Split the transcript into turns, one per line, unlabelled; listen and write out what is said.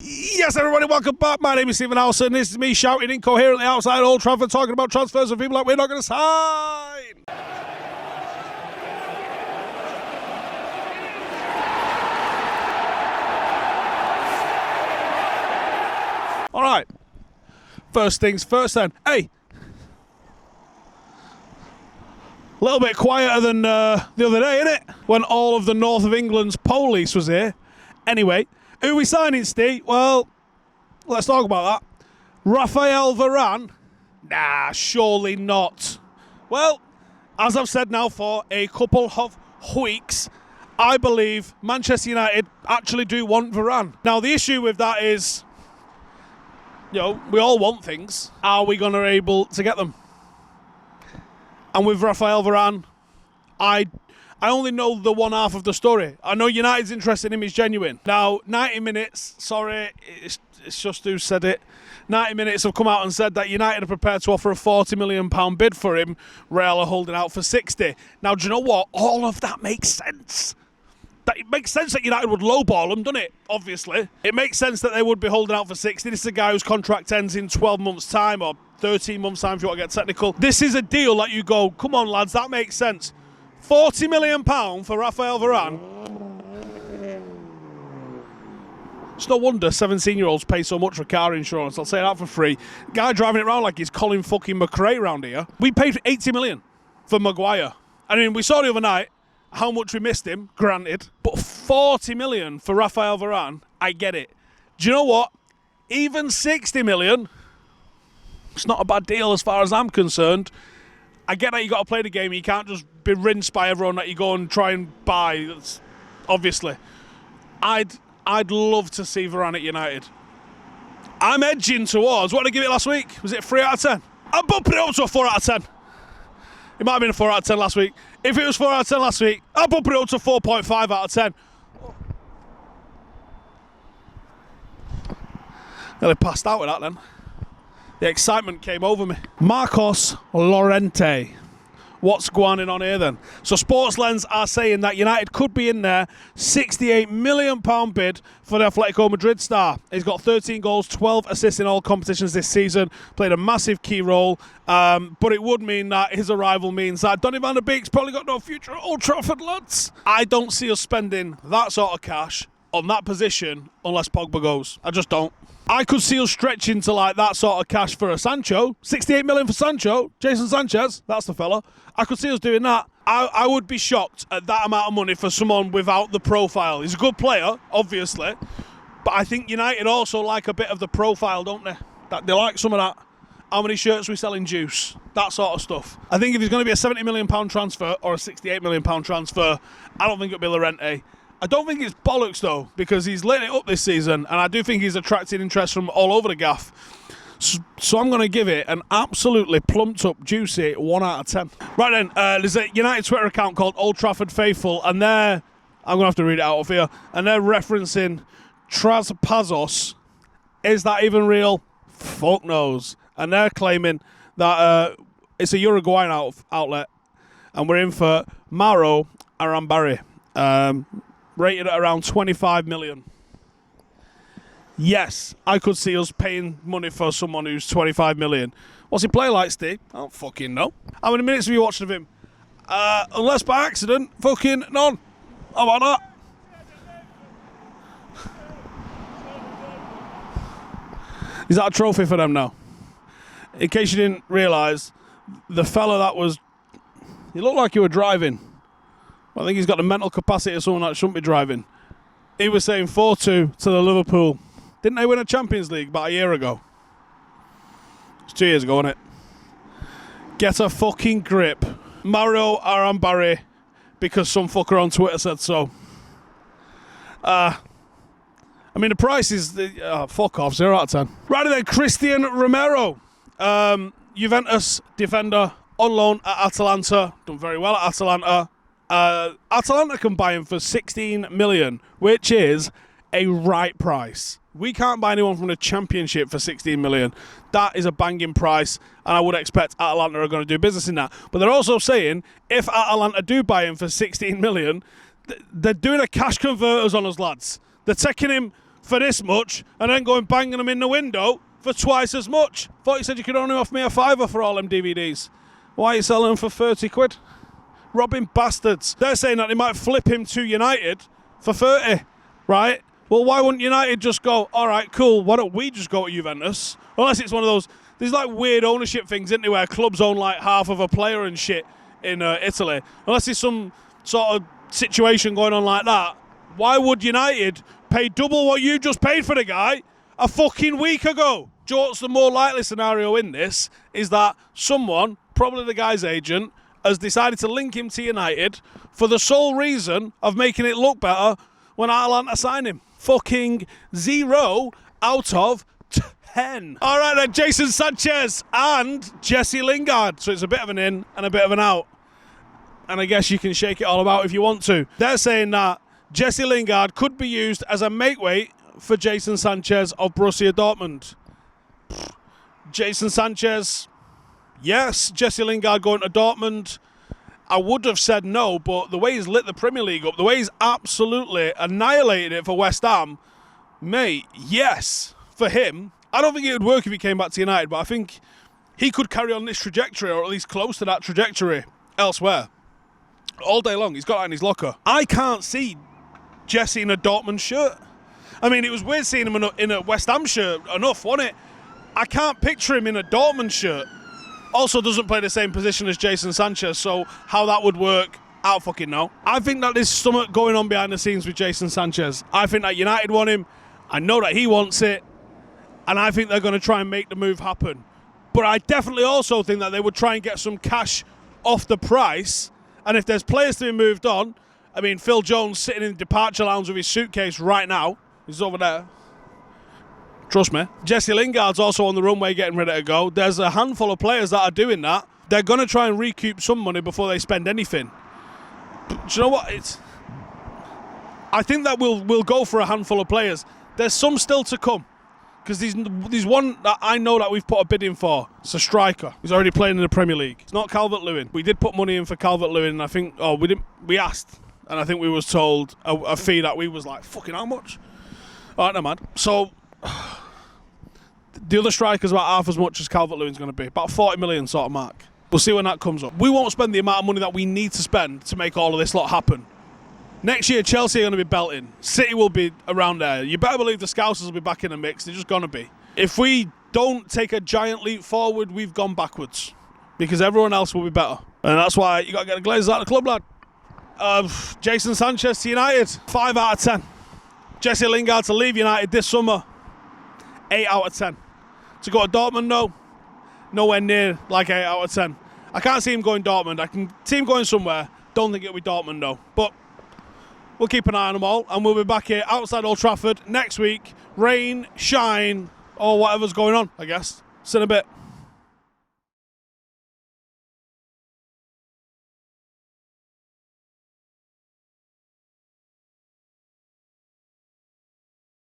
Yes, everybody, welcome back. My name is Stephen Howson. This is me shouting incoherently outside Old Trafford, talking about transfers of people that we're not going to sign. All right. First things first, then. Hey. A little bit quieter than the other day, innit? When all of the north of England's police was here. Anyway. Who are we signing, Steve? Well, let's talk about that. Raphael Varane? Nah, surely not. Well, as I've said now for a couple of weeks, I believe Manchester United actually do want Varane. Now, the issue with that is, you know, we all want things. Are we going to be able to get them? And with Raphael Varane, I only know the one half of the story. I know United's interest in him is genuine. Now, 90 minutes, sorry, it's just who said it. 90 minutes have come out and said that United are prepared to offer a £40 million bid for him. Real are holding out for 60. Now, do you know what? All of that makes sense. It makes sense that United would lowball him, doesn't it? Obviously. It makes sense that they would be holding out for 60. This is a guy whose contract ends in 12 months' time, or 13 months' time if you want to get technical. This is a deal that you go, come on, lads, that makes sense. £40 million for Raphael Varane. It's no wonder 17-year-olds pay so much for car insurance. I'll say that for free. Guy driving it around like he's Colin fucking McRae around here. We paid 80 million for Maguire. I mean, we saw the other night how much we missed him, granted. But 40 million for Raphael Varane, I get it. Do you know what? Even 60 million, it's not a bad deal as far as I'm concerned. I get that you got to play the game. You can't just be rinsed by everyone that you go and try and buy. That's obviously. I'd love to see Varane at United. I'm edging towards, what did I give it last week? Was it a 3 out of 10? I'm bumping it up to a 4 out of 10. It might have been a 4 out of 10 last week. If it was 4 out of 10 last week, I'm bumping it up to 4.5 out of 10. Nearly passed out with that then. The excitement came over me. Marcos Llorente. What's going on here then? So Sports Lens are saying that United could be in there. £68 million bid for the Atletico Madrid star. He's got 13 goals, 12 assists in all competitions this season. Played a massive key role. But it would mean that his arrival means that Donny van der Beek's probably got no future at Old Trafford, lads. I don't see us spending that sort of cash on that position unless Pogba goes. I just don't. I could see us stretching to like that sort of cash for a Sancho. 68 million for Sancho. Jason Sanchez, that's the fella. I could see us doing that. I would be shocked at that amount of money for someone without the profile. He's a good player, obviously. But I think United also like a bit of the profile, don't they? That they like some of that. How many shirts we sell in juice? That sort of stuff. I think if it's going to be a £70 million transfer or a £68 million transfer, I don't think it'll be Llorente. I don't think it's bollocks, though, because he's lit it up this season, and I do think he's attracted interest from all over the gaff. So I'm going to give it an absolutely plumped-up, juicy 1 out of 10. Right then, there's a United Twitter account called Old Trafford Faithful, and I'm going to have to read it out of here, and they're referencing Traspazos. Is that even real? Fuck knows. And they're claiming that it's a Uruguayan outlet, and we're in for Mauro Arambari. Rated at around 25 million. Yes, I could see us paying money for someone who's 25 million. What's he play like, Steve? I don't fucking know. How many minutes have you watched of him? Unless by accident, fucking none. How about that? Is that a trophy for them now? In case you didn't realise, the fella that was... He looked like he were driving. I think he's got the mental capacity of someone that shouldn't be driving. He was saying 4-2 to the Liverpool. Didn't they win a Champions League about a year ago? It's 2 years ago, wasn't it? Get a fucking grip. Mauro Arambari, because some fucker on Twitter said so. I mean, the price is... fuck off, 0 out of 10. Right then, Christian Romero. Juventus defender on loan at Atalanta. Done very well at Atalanta. Atalanta can buy him for 16 million, which is a right price. We can't buy anyone from the Championship for 16 million. That is a banging price, and I would expect Atalanta are going to do business in that. But they're also saying if Atalanta do buy him for 16 million, they're doing a cash converters on us, lads. They're taking him for this much and then going banging them in the window for twice as much. Thought you said you could only offer me a £5 for all them DVDs. Why are you selling them for 30 quid? Robbing bastards. They're saying that they might flip him to United for 30, right? Well, why wouldn't United just go, all right, cool, why don't we just go to Juventus? Unless it's one of those, there's like weird ownership things, isn't there, where clubs own like half of a player and shit in Italy. Unless there's some sort of situation going on like that, why would United pay double what you just paid for the guy a fucking week ago? Do you know what's the more likely scenario in this? Is that someone, probably the guy's agent, has decided to link him to United for the sole reason of making it look better when Atalanta sign him. Fucking 0 out of 10. All right then, Jadon Sanchez and Jesse Lingard. So it's a bit of an in and a bit of an out. And I guess you can shake it all about if you want to. They're saying that Jesse Lingard could be used as a make-weight for Jadon Sanchez of Borussia Dortmund. Jadon Sanchez, yes. Jesse Lingard going to Dortmund, I would have said no, but the way he's lit the Premier League up, the way he's absolutely annihilated it for West Ham, mate, yes, for him. I don't think it would work if he came back to United, but I think he could carry on this trajectory, or at least close to that trajectory, elsewhere. All day long, he's got that in his locker. I can't see Jesse in a Dortmund shirt. I mean, it was weird seeing him in a West Ham shirt enough, wasn't it? I can't picture him in a Dortmund shirt. Also doesn't play the same position as Jadon Sanchez, so how that would work, I don't fucking know. I think that there's something going on behind the scenes with Jadon Sanchez. I think that United want him. I know that he wants it. And I think they're going to try and make the move happen. But I definitely also think that they would try and get some cash off the price. And if there's players to be moved on, I mean, Phil Jones sitting in the departure lounge with his suitcase right now. He's over there. Trust me. Jesse Lingard's also on the runway getting ready to go. There's a handful of players that are doing that. They're going to try and recoup some money before they spend anything. But do you know what? I think that we'll go for a handful of players. There's some still to come. Because there's one that I know that we've put a bid in for. It's a striker. He's already playing in the Premier League. It's not Calvert-Lewin. We did put money in for Calvert-Lewin, and I think, we asked. And I think we was told a fee that we was like, fucking how much? All right, no, man. So, the other striker's about half as much as Calvert-Lewin's going to be. About 40 million sort of mark. We'll see when that comes up. We won't spend the amount of money that we need to spend to make all of this lot happen. Next year, Chelsea are going to be belting. City will be around there. You better believe the Scousers will be back in the mix. They're just going to be. If we don't take a giant leap forward, we've gone backwards. Because everyone else will be better. And that's why you got to get the Glazers out of the club, lad. Jadon Sanchez to United, 5 out of 10. Jesse Lingard to leave United this summer, 8 out of 10. To go to Dortmund, no. Nowhere near like 8 out of 10. I can't see him going Dortmund. I can see him going somewhere. Don't think it'll be Dortmund, though. But we'll keep an eye on them all, and we'll be back here outside Old Trafford next week. Rain, shine, or whatever's going on, I guess. See you in a bit.